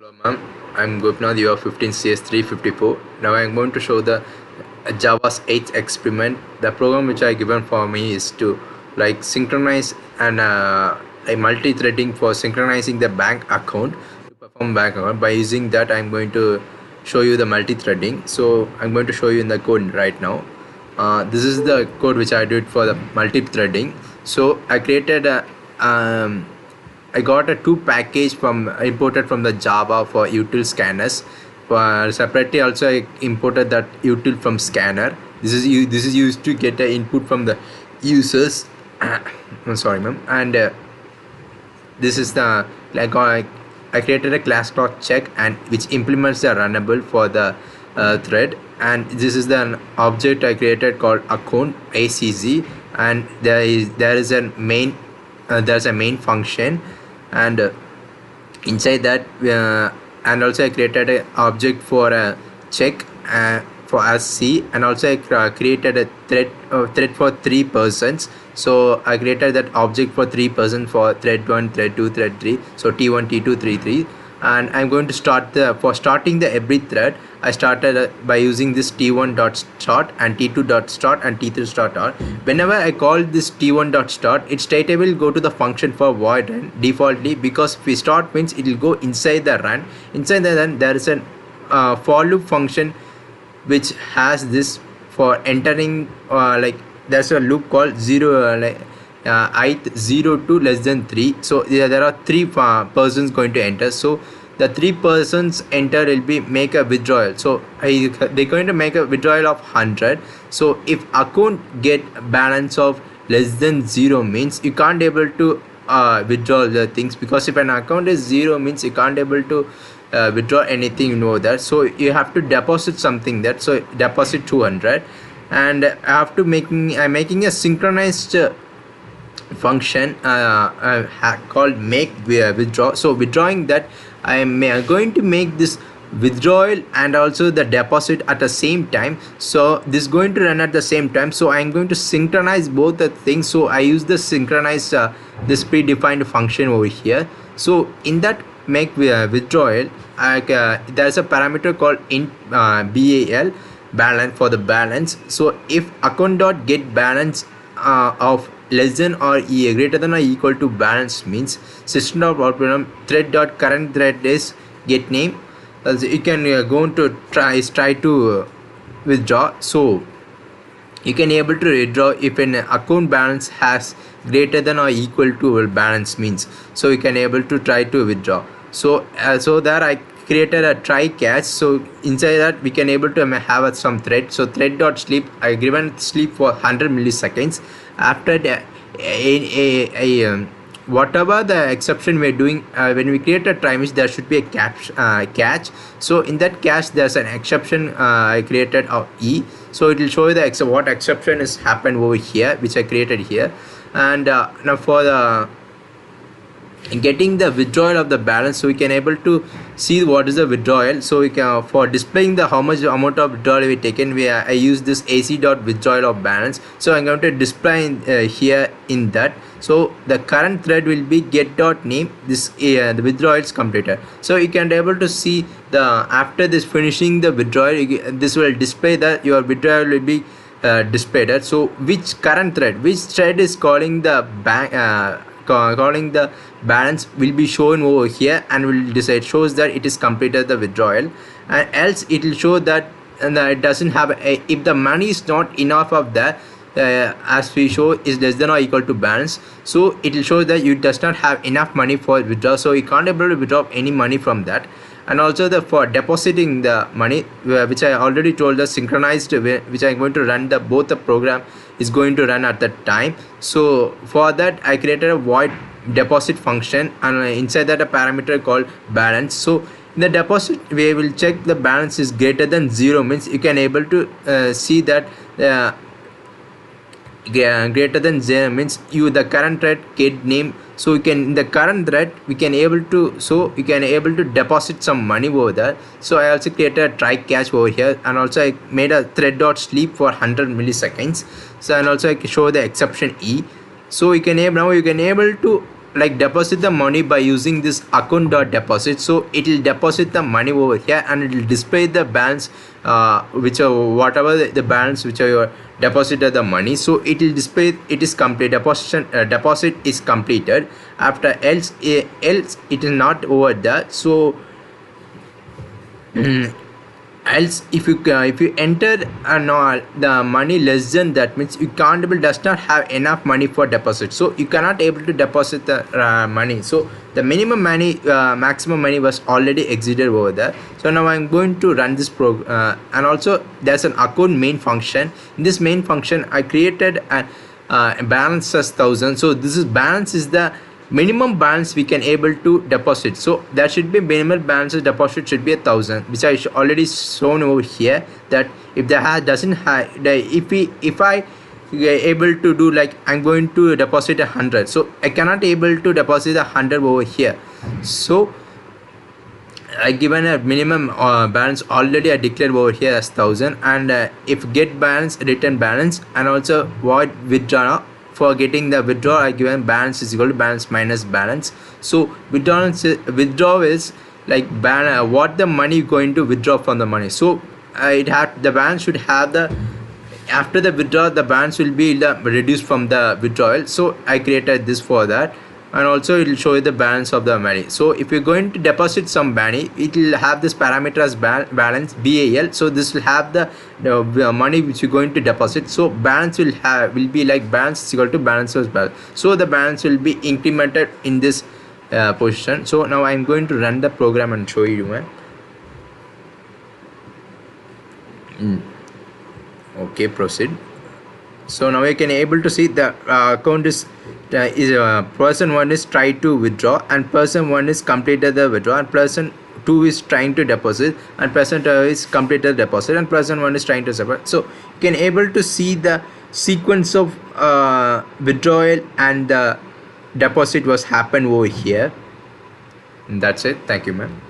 Hello ma'am, I'm Gopinath, you are 15 CS354. Now I'm going to show the java8g experiment. The program which I given for me is to synchronize and a multi-threading for synchronizing the bank account to perform bank account. By using that, I'm going to show you the multi-threading. So I'm going to show you in the code right now. This is the code which I did for the multi-threading. So I created a I got a two package from imported from the Java for util scanners. For separately also I imported that util from scanner. This is used to get the input from the users. I'm sorry, ma'am. And this is the I created a class called check and which implements the runnable for the thread. And this is the object I created called account ACZ, and there is a main there's a main function, and inside that and also I created an object for a check for as C, and also I created a thread for 3 persons. So I created that object for 3 persons for thread 1, thread 2, thread 3. So T1, T2, 3, and I'm going to start for starting the every thread. I started by using this T1 dot start and T2 dot start and T3 start. Whenever I call this T1 dot start, it straight away will go to the function for void run defaultly, because if we start means it will go inside the run. Inside the run there is an for loop function which has this for entering there's a loop called 0 ith 0 to less than 3. So there are 3 persons going to enter. So the 3 persons enter will be make a withdrawal. So they're going to make a withdrawal of 100. So if account get balance of less than 0 means you can't able to withdraw the things, because if an account is 0 means you can't able to withdraw anything, you know that. So you have to deposit something that, so deposit 200, and after I'm making a synchronized function called make withdraw. So withdrawing that, I'm going to make this withdrawal and also the deposit at the same time. So this is going to run at the same time. So I'm going to synchronize both the things. So I use the synchronize this predefined function over here. So in that make withdrawal, there's a parameter called int bal balance for the balance. So if account dot get balance of less than or greater than or equal to balance means system dot out program thread dot current thread is get name. Also you can go to try to withdraw. So you can able to withdraw if an account balance has greater than or equal to balance means. So you can able to try to withdraw. So so there I created a try catch. So inside that we can able to have some thread. So thread dot sleep, I given sleep for 100 milliseconds. After that whatever the exception we're doing, when we create a try means there should be a catch. So in that catch there's an exception I created of E. So it will show you the what exception is happened over here, which I created here. And now for the getting the withdrawal of the balance, so we can able to see what is the withdrawal. So we can for displaying the how much amount of withdrawal we taken, I use this AC dot withdrawal of balance. So I'm going to display here in that. So the current thread will be get dot name, this the withdrawal is completed. So you can able to see the after this finishing the withdrawal, this will display that your withdrawal will be displayed. So which current thread, which thread is calling the bank calling the balance will be shown over here, and will decide shows that it is completed the withdrawal, and else it will show that it doesn't have if the money is not enough of that as we show is less than or equal to balance. So it will show that you does not have enough money for withdraw, so you can't able to withdraw any money from that. And also the for depositing the money, which I already told the synchronized which I'm going to run the both the program is going to run at that time. So for that I created a void deposit function, and inside that a parameter called balance. So in the deposit we will check the balance is greater than 0 means you can able to see that greater than 0 means the current thread get name. So you can in the current thread we can able to, so you can able to deposit some money over there. So I also created a try catch over here, and also I made a thread dot sleep for 100 milliseconds. So and also I can show the exception E. So you can able to like deposit the money by using this account dot deposit. So it will deposit the money over here and it will display the balance, which are whatever the balance which are your deposited the money. So it will display it is complete, deposit is completed. After else else it is not over there. So else if you enter the money less than that, means you can't able does not have enough money for deposit, so you cannot able to deposit the money. So the minimum money, maximum money was already exceeded over there. So now I'm going to run this program, and also there's an account main function. In this main function I created a balance as 1000. So this is balance is the minimum balance we can able to deposit. So there should be minimum balance deposit should be 1000, which I already shown over here. That if the doesn't have if I able to do like I'm going to deposit 100, so I cannot able to deposit 100 over here. So I given a minimum balance already I declared over here as 1000, and if get balance, return balance, and also void withdraw. For getting the withdraw, I given balance is equal to balance minus balance. So withdraw is like what the money going to withdraw from the money. So it had the balance should have the, after the withdraw the balance will be reduced from the withdrawal. So I created this for that, and also it will show you the balance of the money. So if you're going to deposit some money, it will have this parameter as balance BAL. So this will have the money which you're going to deposit. So balance will be like balance is equal to balance plus balance. So the balance will be incremented in this position. So now I'm going to run the program and show you, man. Okay, proceed. So now you can able to see the account is person 1 is try to withdraw, and person 1 is completed the withdraw, and person 2 is trying to deposit, and person 2 is completed the deposit, and person 1 is trying to separate. So you can able to see the sequence of withdrawal and the deposit was happened over here. And that's it. Thank you, man.